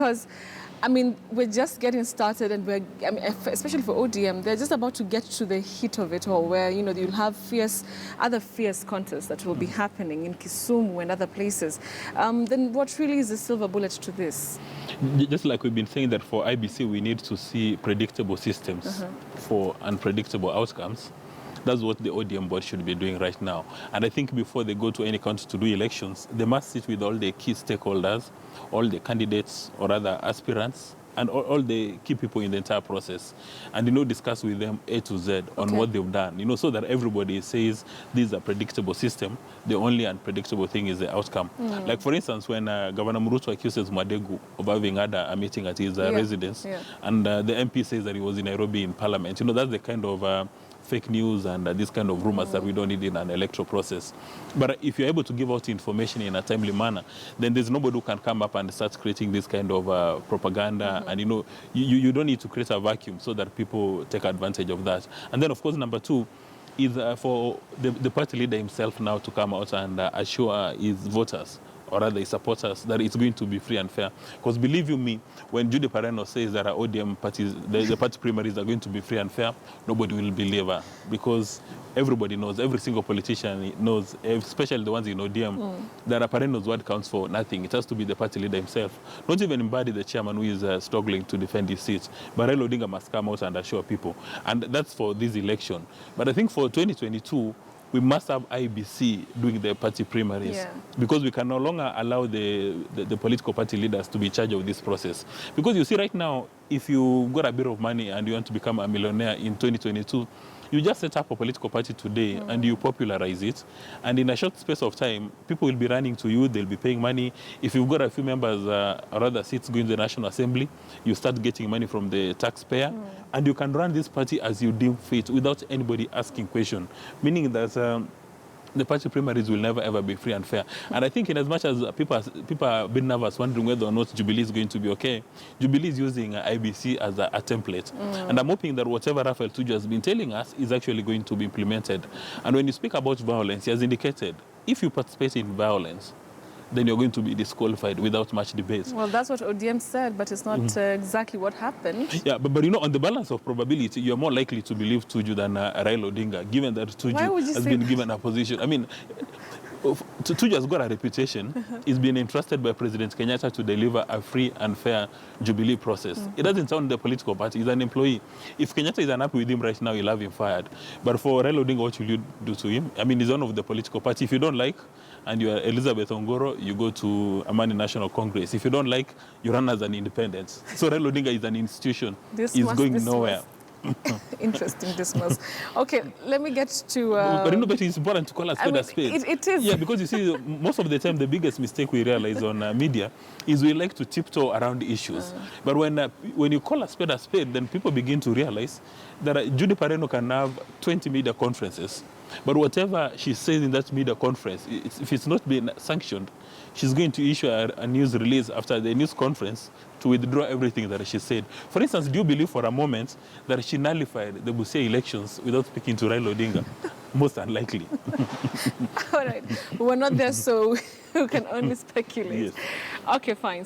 Because, I mean, we're just getting started, and especially for ODM, they're just about to get to the heat of it all, where, you know, you'll have other fierce contests that will be happening in Kisumu and other places. Then what really is the silver bullet to this? Just like we've been saying that for IBC, we need to see predictable systems for unpredictable outcomes. That's what the ODM board should be doing right now. And I think before they go to any country to do elections, they must sit with all the key stakeholders, all the candidates or other aspirants, and all the key people in the entire process, and, you know, discuss with them A to Z on what they've done, you know, so that everybody says this is a predictable system. The only unpredictable thing is the outcome. Like, for instance, when Governor Murutu accuses Mwadegu of having had a meeting at his residence, and the MP says that he was in Nairobi in Parliament, you know, that's the kind of fake news and this kind of rumors that we don't need in an electoral process. But if you're able to give out information in a timely manner, then there's nobody who can come up and start creating this kind of propaganda. And, you know, you don't need to create a vacuum so that people take advantage of that. And then, of course, number two is for the party leader himself now to come out and assure his voters, or rather his supporters, that it's going to be free and fair. Because believe you me, when Judy Pareno says that our ODM parties, the party primaries are going to be free and fair, nobody will believe her. Because everybody knows, every single politician knows, especially the ones in ODM, that Pareno's word counts for nothing. It has to be the party leader himself. Not even Mbadi, the chairman, who is struggling to defend his seat. But Raila Odinga must come out and assure people. And that's for this election. But I think for 2022, we must have IBC doing the party primaries, because we can no longer allow the political party leaders to be in charge of this process. Because you see right now, if you got a bit of money and you want to become a millionaire in 2022, you just set up a political party today and you popularize it. And in a short space of time, people will be running to you, they'll be paying money. If you've got a few members or other seats going to the National Assembly, you start getting money from the taxpayer. And you can run this party as you deem fit without anybody asking questions. Meaning that the party primaries will never ever be free and fair. And I think in as much as people are a bit nervous, wondering whether or not Jubilee is going to be okay, Jubilee is using IBC as a template. And I'm hoping that whatever Raphael Tuju has been telling us is actually going to be implemented. And when you speak about violence, he has indicated, if you participate in violence, then you're going to be disqualified without much debate. Well, that's what ODM said, but it's not exactly what happened. Yeah, but you know, on the balance of probability, you're more likely to believe Tuju than Raila Odinga, given that Tuju has been given a position. I mean, Tuju has got a reputation. He's been entrusted by President Kenyatta to deliver a free and fair Jubilee process. It doesn't sound the political party. He's an employee. If Kenyatta is unhappy with him right now, he'll have him fired. But for Raila Odinga, what will you do to him? I mean, he's one of the political party. If you don't like, and you are Elizabeth Ongoro, you go to Amani National Congress. If you don't like, you run as an independent. So Raila Odinga is an institution. He's going nowhere. Interesting dismiss. Okay, let me get to... But you know, but it's important to call a spade a spade. It is. Yeah, because you see, most of the time, the biggest mistake we realize on media is we like to tiptoe around issues. But when you call a spade, then people begin to realize that Judy Pareno can have 20 media conferences. But whatever she says in that media conference, if it's not been sanctioned, she's going to issue a news release after the news conference to withdraw everything that she said. For instance, do you believe for a moment that she nullified the Busia elections without speaking to Raila Odinga? Most unlikely. All right. We're not there, so we can only speculate. Yes. Okay, fine.